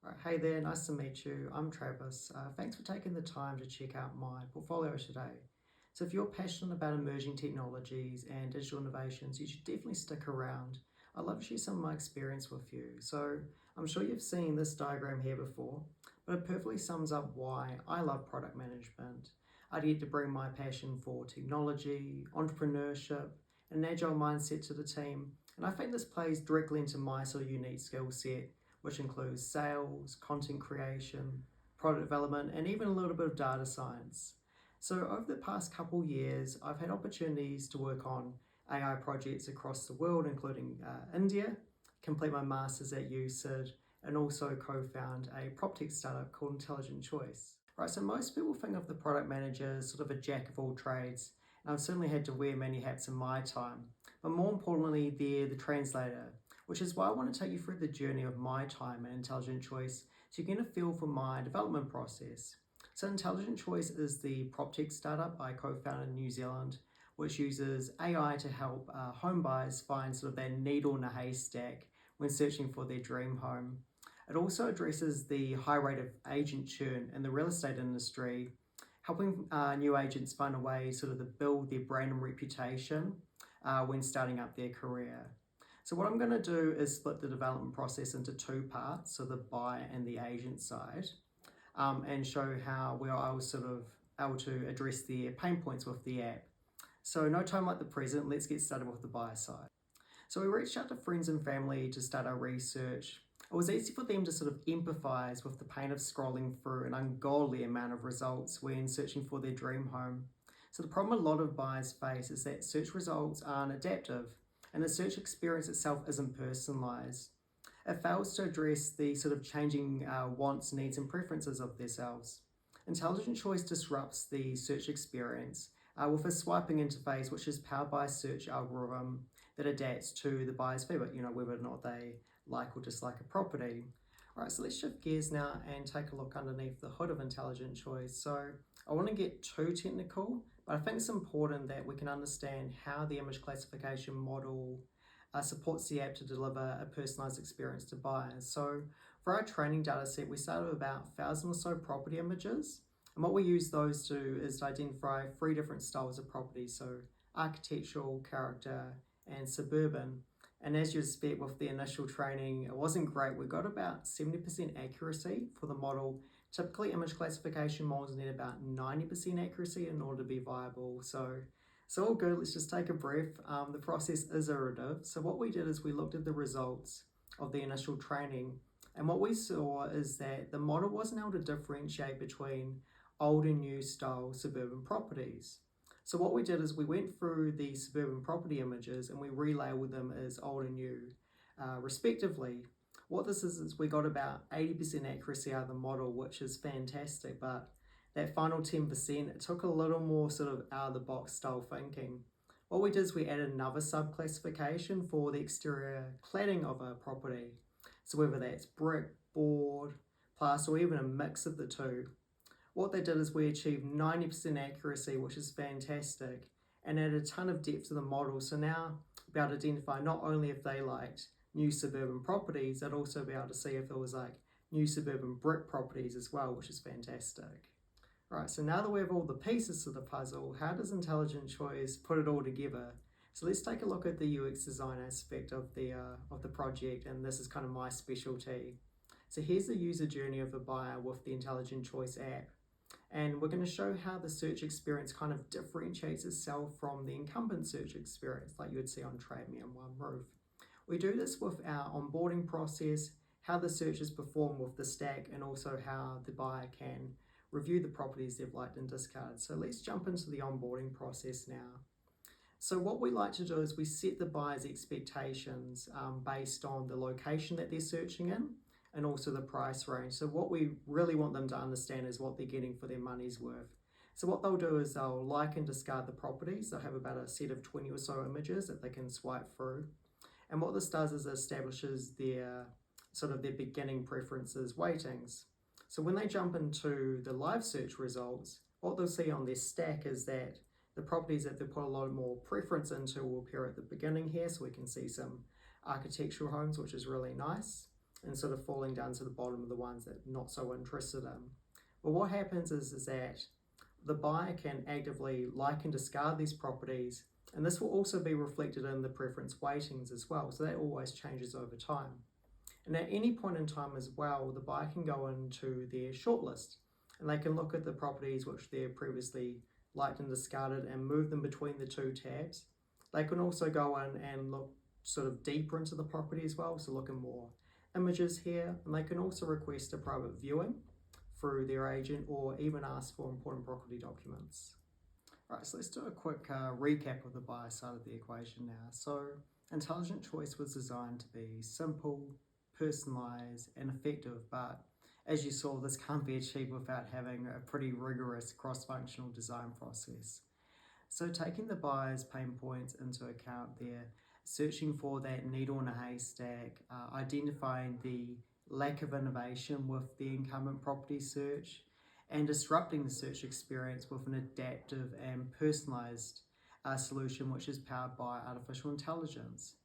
Right, hey there, nice to meet you. I'm Travis. Thanks for taking the time to check out my portfolio today. So, if you're passionate about emerging technologies and digital innovations, you should definitely stick around. I'd love to share some of my experience with you. So, I'm sure you've seen this diagram here before, but it perfectly sums up why I love product management. I get to bring my passion for technology, entrepreneurship, and an agile mindset to the team, and I think this plays directly into my sort of unique skill set, which includes sales, content creation, product development, and even a little bit of data science. So, over the past couple years, I've had opportunities to work on AI projects across the world, including India, complete my master's at UCID, and also co found a PropTech startup called Intelligent Choice. Right, so most people think of the product manager as sort of a jack of all trades, and I've certainly had to wear many hats in my time. But more importantly, they're the translator, which is why I want to take you through the journey of my time at Intelligent Choice so you get a feel for my development process. So, Intelligent Choice is the PropTech startup I co founded in New Zealand, which uses AI to help home buyers find sort of their needle in a haystack when searching for their dream home. It also addresses the high rate of agent churn in the real estate industry, helping new agents find a way sort of to build their brand and reputation when starting up their career. So what I'm going to do is split the development process into two parts, so the buyer and the agent side, and show how I was sort of able to address their pain points with the app. So no time like the present, let's get started with the buyer side. So we reached out to friends and family to start our research. It was easy for them to sort of empathize with the pain of scrolling through an ungodly amount of results when searching for their dream home. So the problem a lot of buyers face is that search results aren't adaptive and the search experience itself isn't personalized. It fails to address the sort of changing wants, needs, and preferences of themselves. Intelligent Choice disrupts the search experience with a swiping interface which is powered by a search algorithm that adapts to the buyer's favorite, whether or not they like or dislike a property. All right, so let's shift gears now and take a look underneath the hood of Intelligent Choice. So I want to get too technical, but I think it's important that we can understand how the image classification model supports the app to deliver a personalized experience to buyers. So for our training data set, we started with about 1,000 or so property images. And what we use those to is to identify three different styles of property. So architectural, character, and suburban. And as you expect with the initial training, it wasn't great. We got about 70% accuracy for the model. Typically, image classification models need about 90% accuracy in order to be viable. So all good, let's just take a breath. The process is iterative. So what we did is we looked at the results of the initial training, and what we saw is that the model wasn't able to differentiate between old and new style suburban properties. So what we did is we went through the suburban property images and we relabeled them as old and new, respectively. What this is we got about 80% accuracy out of the model, which is fantastic, but that final 10%, it took a little more sort of out of the box style thinking. What we did is we added another sub-classification for the exterior cladding of a property. So whether that's brick, board, plaster, or even a mix of the two. What they did is we achieved 90% accuracy, which is fantastic, and added a ton of depth to the model. So now we'll be able to identify not only if they liked new suburban properties, they'd also be able to see if it was like new suburban brick properties as well, which is fantastic. Right, so now that we have all the pieces to the puzzle, how does Intelligent Choice put it all together? So let's take a look at the UX design aspect of the project, and this is kind of my specialty. So here's the user journey of a buyer with the Intelligent Choice app. And we're going to show how the search experience kind of differentiates itself from the incumbent search experience like you would see on Trade Me on One Roof. We do this with our onboarding process, how the searches perform with the stack, and also how the buyer can review the properties they've liked and discarded. So let's jump into the onboarding process now. So what we like to do is we set the buyer's expectations based on the location that they're searching in and also the price range. So what we really want them to understand is what they're getting for their money's worth. So what they'll do is they'll like and discard the properties. They'll have about a set of 20 or so images that they can swipe through. And what this does is it establishes their beginning preferences weightings. So when they jump into the live search results, what they'll see on their stack is that the properties that they put a lot more preference into will appear at the beginning here. So we can see some architectural homes, which is really nice. and sort of falling down to the bottom of the ones that I'm not so interested in. Well, what happens is that the buyer can actively like and discard these properties, and this will also be reflected in the preference weightings as well, so that always changes over time. And at any point in time as well, the buyer can go into their shortlist and they can look at the properties which they've previously liked and discarded and move them between the two tabs. They can also go in and look sort of deeper into the property as well, so look at more images here, and they can also request a private viewing through their agent or even ask for important property documents. Right, so let's do a quick recap of the buyer side of the equation now. So Intelligent Choice was designed to be simple, personalised and effective, but as you saw, this can't be achieved without having a pretty rigorous cross-functional design process. So taking the buyer's pain points into account, they're searching for that needle in a haystack, identifying the lack of innovation with the incumbent property search, and disrupting the search experience with an adaptive and personalised solution which is powered by artificial intelligence.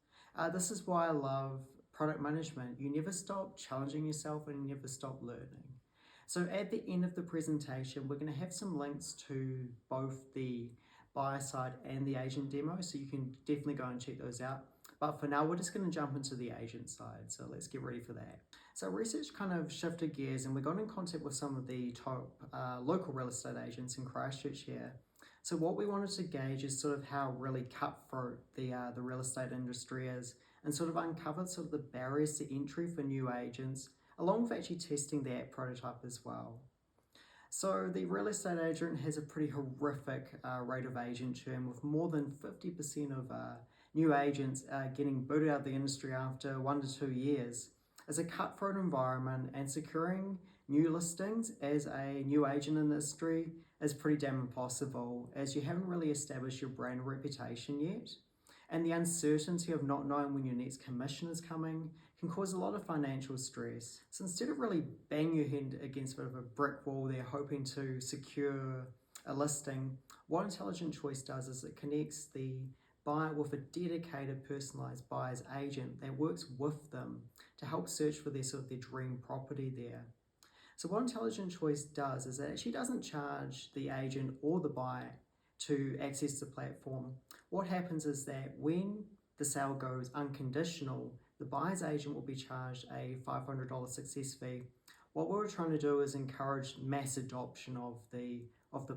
This is why I love product management. You never stop challenging yourself and you never stop learning. So at the end of the presentation, we're going to have some links to both the buyer side and the agent demo, so you can definitely go and check those out. But for now, we're just going to jump into the agent side, so let's get ready for that. So research kind of shifted gears and we got in contact with some of the top local real estate agents in Christchurch here. So what we wanted to gauge is sort of how really cutthroat the real estate industry is, and sort of uncover sort of the barriers to entry for new agents, along with actually testing the app prototype as well. So the real estate agent has a pretty horrific rate of agent churn, with more than 50% of new agents getting booted out of the industry after 1 to 2 years. It's a cutthroat environment, and securing new listings as a new agent in the industry is pretty damn impossible, as you haven't really established your brand reputation yet. And the uncertainty of not knowing when your next commission is coming can cause a lot of financial stress. So instead of really banging your head against a bit of a brick wall there hoping to secure a listing, what Intelligent Choice does is it connects the buyer with a dedicated personalised buyer's agent that works with them to help search for their dream property there. So what Intelligent Choice does is it actually doesn't charge the agent or the buyer to access the platform. What happens is that when the sale goes unconditional, the buyer's agent will be charged a $500 success fee. What we're trying to do is encourage mass adoption of the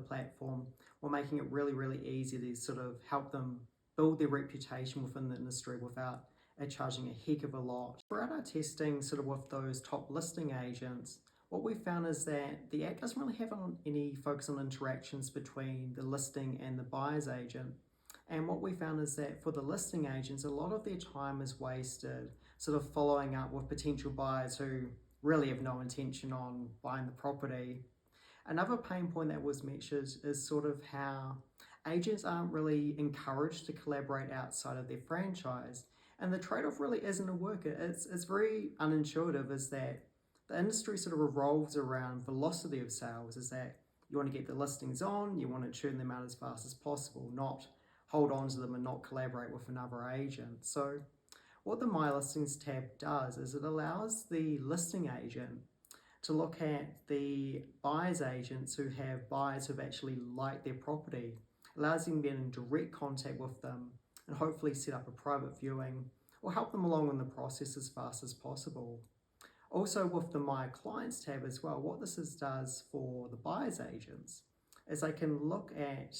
platform. We're making it really, really easy to sort of help them build their reputation within the industry without charging a heck of a lot. Throughout our testing sort of with those top listing agents, what we found is that the app doesn't really have any focus on interactions between the listing and the buyer's agent. And what we found is that for the listing agents, a lot of their time is wasted sort of following up with potential buyers who really have no intention on buying the property. Another pain point that was mentioned is sort of how agents aren't really encouraged to collaborate outside of their franchise. And the trade-off really isn't a worker. It's very unintuitive, is that the industry sort of revolves around velocity of sales, is that you want to get the listings on, you want to churn them out as fast as possible, not hold on to them and not collaborate with another agent. So what the My Listings tab does is it allows the listing agent to look at the buyer's agents who have buyers who've actually liked their property, allows them to get in direct contact with them and hopefully set up a private viewing or help them along in the process as fast as possible. Also with the My Clients tab as well, what this does for the buyer's agents is they can look at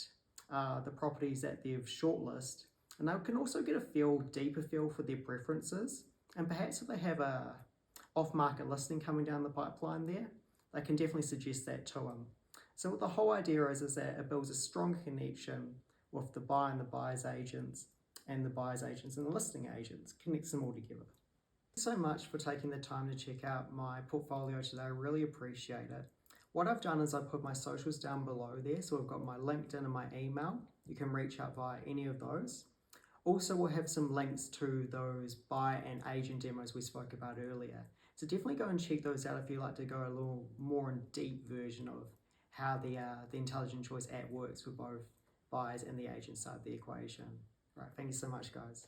the properties that they've shortlisted, and they can also get a deeper feel for their preferences, and perhaps if they have a off-market listing coming down the pipeline there, they can definitely suggest that to them. So what the whole idea is that it builds a stronger connection with the buyer and the buyer's agents, and the buyer's agents and the listing agents, connects them all together. Thanks so much for taking the time to check out my portfolio today. I really appreciate it. What I've done is I put my socials down below there, so I've got my LinkedIn and my email. You can reach out via any of those. Also, we'll have some links to those buyer and agent demos we spoke about earlier. So definitely go and check those out if you'd like to go a little more in deep version of how the Intelligent Choice app works for both buyers and the agent side of the equation. Right, thank you so much, guys.